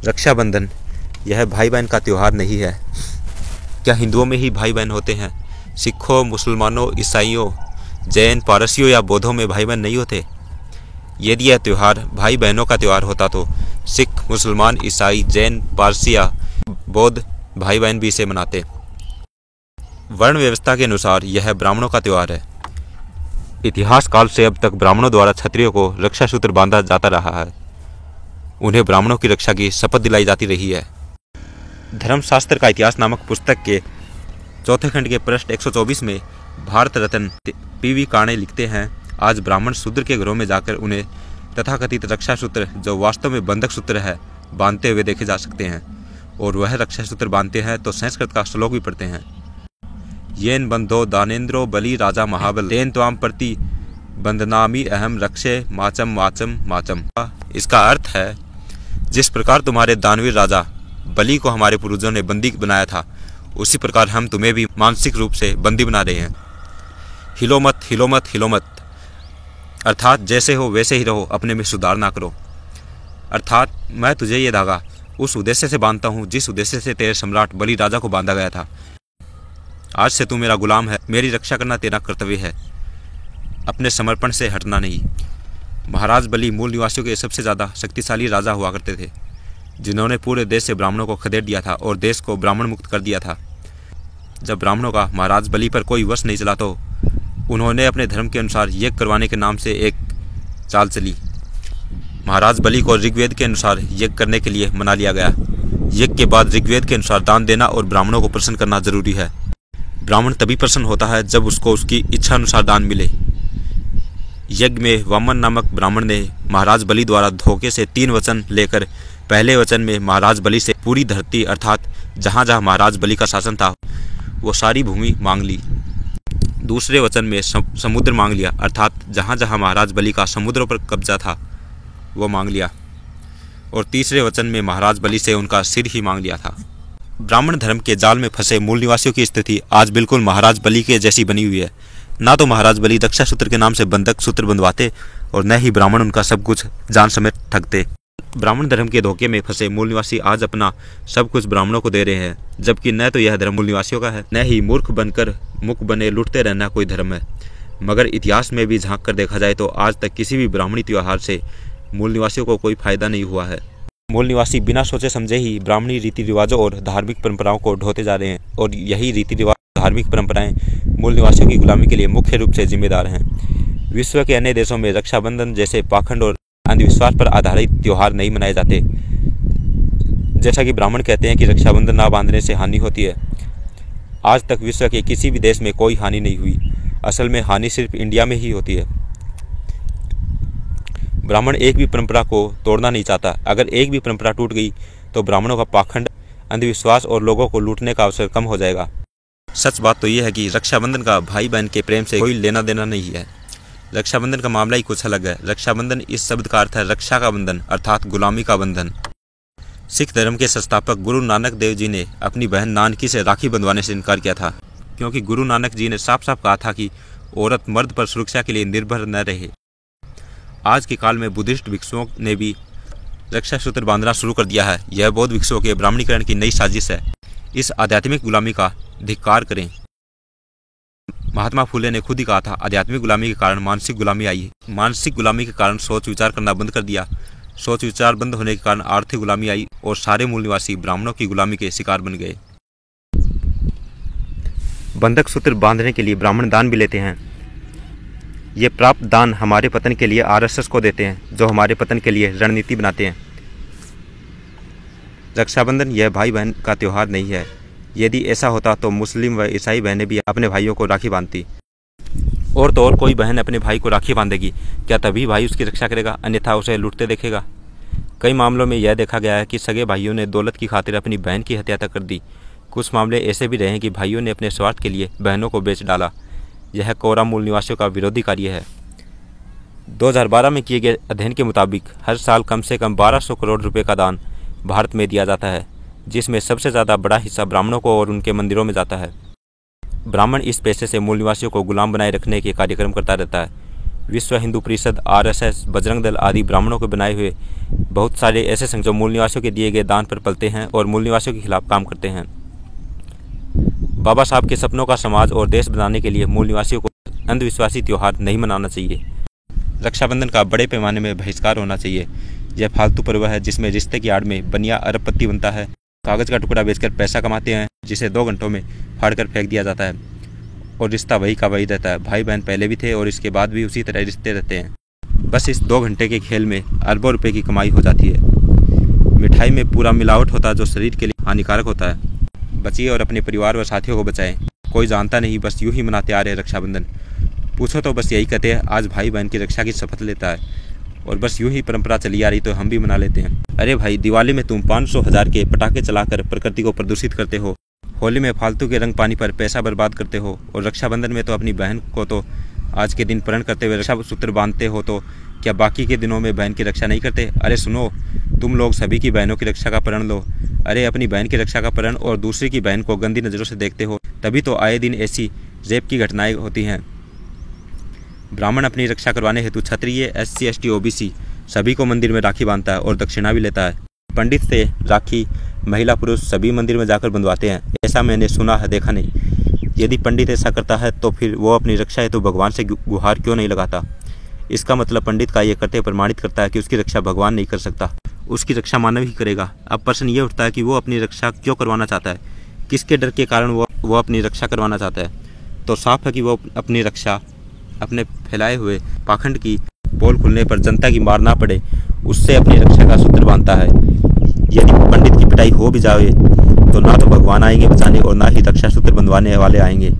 रक्षाबंधन यह भाई बहन का त्यौहार नहीं है। क्या हिंदुओं में ही भाई बहन होते हैं? सिखों, मुसलमानों, ईसाइयों, जैन, पारसियों या बौद्धों में भाई बहन नहीं होते? यदि यह त्यौहार भाई बहनों का त्यौहार होता तो सिख, मुसलमान, ईसाई, जैन, पारसी या बौद्ध भाई बहन भी इसे मनाते। वर्ण व्यवस्था के अनुसार यह ब्राह्मणों का त्यौहार है। इतिहास काल से अब तक ब्राह्मणों द्वारा क्षत्रियों को रक्षा सूत्र बांधा जाता रहा है। उन्हें ब्राह्मणों की रक्षा की शपथ दिलाई जाती रही है। धर्मशास्त्र का इतिहास नामक पुस्तक के चौथे खंड के पृष्ठ 124 में भारत रत्न पी.वी. काणे लिखते हैं, आज ब्राह्मण शूद्र के घरों में जाकर उन्हें तथाकथित रक्षा सूत्र, जो वास्तव में बंधक सूत्र है, बांधते हुए देखे जा सकते हैं। और वह रक्षा सूत्र बांधते हैं तो संस्कृत का श्लोक भी पढ़ते हैं, येन बंधो दानेन्द्रो बलि राजा महाबल तेन त्वाम प्रति बंधनामी अहम रक्षे माचम वाचम माचम। इसका अर्थ है, जिस प्रकार तुम्हारे दानवीर राजा बलि को हमारे पूर्वजों ने बंदी बनाया था, उसी प्रकार हम तुम्हें भी मानसिक रूप से बंदी बना रहे हैं। हिलो मत, हिलो मत, हिलो मत, अर्थात जैसे हो वैसे ही रहो, अपने में सुधार ना करो। अर्थात मैं तुझे ये धागा उस उद्देश्य से बांधता हूँ जिस उद्देश्य से तेरे सम्राट बलि राजा को बांधा गया था। आज से तू मेरा गुलाम है, मेरी रक्षा करना तेरा कर्तव्य है, अपने समर्पण से हटना नहीं। महाराज बलि मूल निवासियों के सबसे ज़्यादा शक्तिशाली राजा हुआ करते थे, जिन्होंने पूरे देश से ब्राह्मणों को खदेड़ दिया था और देश को ब्राह्मण मुक्त कर दिया था। जब ब्राह्मणों का महाराज बलि पर कोई वश नहीं चला तो उन्होंने अपने धर्म के अनुसार यज्ञ करवाने के नाम से एक चाल चली। महाराज बलि को ऋग्वेद के अनुसार यज्ञ करने के लिए मना लिया गया। यज्ञ के बाद ऋग्वेद के अनुसार दान देना और ब्राह्मणों को प्रसन्न करना जरूरी है। ब्राह्मण तभी प्रसन्न होता है जब उसको उसकी इच्छा अनुसार दान मिले। यज्ञ में वामन नामक ब्राह्मण ने महाराज बलि द्वारा धोखे से 3 वचन लेकर पहले वचन में महाराज बलि से पूरी धरती, अर्थात जहाँ जहाँ महाराज बलि का शासन था वो सारी भूमि मांग ली। दूसरे वचन में समुद्र मांग लिया, अर्थात जहाँ जहाँ महाराज बलि का समुद्रों पर कब्जा था वो मांग लिया। और तीसरे वचन में महाराज बलि से उनका सिर ही मांग लिया था। ब्राह्मण धर्म के जाल में फंसे मूल निवासियों की स्थिति आज बिल्कुल महाराज बलि के जैसी बनी हुई है। ना तो महाराज बलि रक्षा सूत्र के नाम से बंधक सूत्र बंधवाते और न ही ब्राह्मण उनका सब कुछ जान समेत ठगते। ब्राह्मण धर्म के धोखे में फंसे मूल निवासी आज अपना सब कुछ ब्राह्मणों को दे रहे हैं, जबकि न तो यह धर्म मूल निवासियों का है, न ही मूर्ख बनकर मुख बने लुटते रहना कोई धर्म है। मगर इतिहास में भी झांक कर देखा जाए तो आज तक किसी भी ब्राह्मणी त्यौहार से मूल निवासियों को कोई फायदा नहीं हुआ है। मूल निवासी बिना सोचे समझे ही ब्राह्मणी रीति रिवाजों और धार्मिक परंपराओं को ढोते जा रहे हैं, और यही रीति रिवाज, धार्मिक परंपराएं मूल निवासियों की गुलामी के लिए मुख्य रूप से जिम्मेदार हैं। विश्व के अन्य देशों में रक्षाबंधन जैसे पाखंड और अंधविश्वास पर आधारित त्यौहार नहीं मनाए जाते। जैसा कि ब्राह्मण कहते हैं कि रक्षाबंधन ना बांधने से हानि होती है। आज तक विश्व के किसी भी देश में कोई हानि नहीं हुई। असल में हानि सिर्फ इंडिया में ही होती है। ब्राह्मण एक भी परंपरा को तोड़ना नहीं चाहता। अगर एक भी परंपरा टूट गई तो ब्राह्मणों का पाखंड, अंधविश्वास और लोगों को लूटने का अवसर कम हो जाएगा। सच बात तो यह है कि रक्षाबंधन का भाई बहन के प्रेम से कोई लेना देना नहीं है। रक्षाबंधन का मामला ही कुछ अलग है। रक्षाबंधन इस शब्द का अर्थ है रक्षा का बंधन, अर्थात गुलामी का बंधन। सिख धर्म के संस्थापक गुरु नानक देव जी ने अपनी बहन नानकी से राखी बंधवाने से इनकार किया था, क्योंकि गुरु नानक जी ने साफ साफ कहा था कि औरत मर्द पर सुरक्षा के लिए निर्भर न रहे। आज के काल में बुद्धिस्ट भिक्षुओं ने भी रक्षा सूत्र बांधना शुरू कर दिया है। यह बौद्ध भिक्षुओं के ब्राह्मणीकरण की नई साजिश है। इस आध्यात्मिक गुलामी का धिक्कार करें। महात्मा फुले ने खुद ही कहा था, आध्यात्मिक गुलामी के कारण मानसिक गुलामी आई। मानसिक गुलामी के कारण सोच विचार करना बंद कर दिया। सोच विचार बंद होने के कारण आर्थिक गुलामी आई और सारे मूल निवासी ब्राह्मणों की गुलामी के शिकार बन गए। बंधक सूत्र बांधने के लिए ब्राह्मण दान भी लेते हैं। ये प्राप्त दान हमारे पतन के लिए आरएसएस को देते हैं, जो हमारे पतन के लिए रणनीति बनाते हैं। रक्षाबंधन यह भाई बहन का त्यौहार नहीं है। यदि ऐसा होता तो मुस्लिम व ईसाई बहनें भी अपने भाइयों को राखी बांधती। और तो और कोई बहन अपने भाई को राखी बांधेगी, क्या तभी भाई उसकी रक्षा करेगा? अन्यथा उसे लूटते देखेगा। कई मामलों में यह देखा गया है कि सगे भाइयों ने दौलत की खातिर अपनी बहन की हत्या तक कर दी। कुछ मामले ऐसे भी रहे हैं कि भाइयों ने अपने स्वार्थ के लिए बहनों को बेच डाला। यह कोरा मूल निवासियों का विरोधी कार्य है। 2012 में किए गए अध्ययन के मुताबिक हर साल कम से कम 1200 करोड़ रुपए का दान भारत में दिया जाता है, जिसमें सबसे ज़्यादा बड़ा हिस्सा ब्राह्मणों को और उनके मंदिरों में जाता है। ब्राह्मण इस पैसे से मूल निवासियों को गुलाम बनाए रखने के कार्यक्रम करता रहता है। विश्व हिंदू परिषद, RSS, बजरंग दल आदि ब्राह्मणों के बनाए हुए बहुत सारे ऐसे संघ जो मूल निवासियों के दिए गए दान पर पलते हैं और मूल निवासियों के खिलाफ काम करते हैं। बाबा साहब के सपनों का समाज और देश बनाने के लिए मूल निवासियों को अंधविश्वासी त्यौहार नहीं मनाना चाहिए। रक्षाबंधन का बड़े पैमाने में बहिष्कार होना चाहिए। यह फालतू पर्व है जिसमें रिश्ते की आड़ में बनिया अरबपति बनता है। कागज़ का टुकड़ा बेचकर पैसा कमाते हैं जिसे 2 घंटों में फाड़कर फेंक दिया जाता है और रिश्ता वही का वही रहता है। भाई बहन पहले भी थे और इसके बाद भी उसी तरह रिश्ते रहते हैं। बस इस 2 घंटे के खेल में अरबों रुपए की कमाई हो जाती है। मिठाई में पूरा मिलावट होता है जो शरीर के लिए हानिकारक होता है। बचिए और अपने परिवार व साथियों को बचाएं। कोई जानता नहीं, बस यूं ही मनाते आ रहे रक्षाबंधन। पूछो तो बस यही कहते हैं आज भाई बहन की रक्षा की शपथ लेता है और बस यूं ही परंपरा चली आ रही तो हम भी मना लेते हैं। अरे भाई, दिवाली में तुम 500,000 के पटाखे चलाकर प्रकृति को प्रदूषित करते हो। होली में फालतू के रंग पानी पर पैसा बर्बाद करते हो और रक्षाबंधन में तो अपनी बहन को तो आज के दिन प्रण करते हुए रक्षा सूत्र बांधते हो, तो क्या बाकी के दिनों में बहन की रक्षा नहीं करते? अरे सुनो, तुम लोग सभी की बहनों की रक्षा का प्रण लो। अरे अपनी बहन की रक्षा का प्रण और दूसरी की बहन को गंदी नज़रों से देखते हो, तभी तो आए दिन ऐसी रेप की घटनाएं होती हैं। ब्राह्मण अपनी रक्षा करवाने हेतु क्षत्रिय, SC, ST, OBC सभी को मंदिर में राखी बांधता है और दक्षिणा भी लेता है। पंडित से राखी महिला पुरुष सभी मंदिर में जाकर बंधवाते हैं। ऐसा मैंने सुना है, देखा नहीं। यदि पंडित ऐसा करता है तो फिर वो अपनी रक्षा हेतु भगवान से गुहार क्यों नहीं लगाता? इसका मतलब पंडित का ये करते प्रमाणित करता है कि उसकी रक्षा भगवान नहीं कर सकता, उसकी रक्षा मानव ही करेगा। अब प्रश्न ये उठता है कि वो अपनी रक्षा क्यों करवाना चाहता है? किसके डर के कारण वो अपनी रक्षा करवाना चाहता है? तो साफ है कि वो अपनी रक्षा अपने फैलाए हुए पाखंड की पोल खुलने पर जनता की मार ना पड़े, उससे अपनी रक्षा का सूत्र बांधता है। यदि पंडित की पिटाई हो भी जाए तो ना तो भगवान आएंगे बचाने और ना ही रक्षा सूत्र बंधवाने वाले आएंगे।